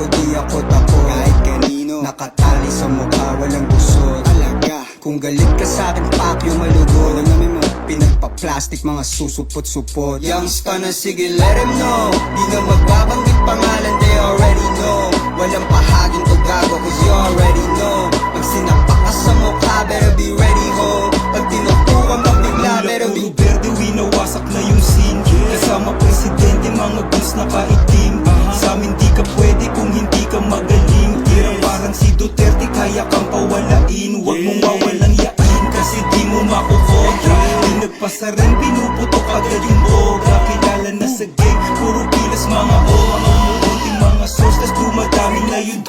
gago di ako takot. Kahit kanino nakatali sa mukha, walang gusot talaga. Kung galit ka sa'kin, pakyo malugod. Alam namin mo, pinagpa-plastic, mga susupot-supot. Youngs ka na, sige let him know. Di na magbabanggit pangalan, they already know. Walang pahaging to gago, cause you already know. Pag sinapak ka sa mukha, better be ready ho. Pag tinutukan ka bigla, better be verde, winawasak na yung scene. Kasama presidente, mga guns na kaitim. Sa amin di ka pwede kung hindi ka magaling. Tira parang si Duterte, kaya kang pawalain. Huwag mong wawalang yain, kasi di mo makukontra. Di nagpasa rin, pinuputok agad yung boga. Kilala na sa gang, puro pilas mga o. Mga umuunting mga source, tas dumadami na yun.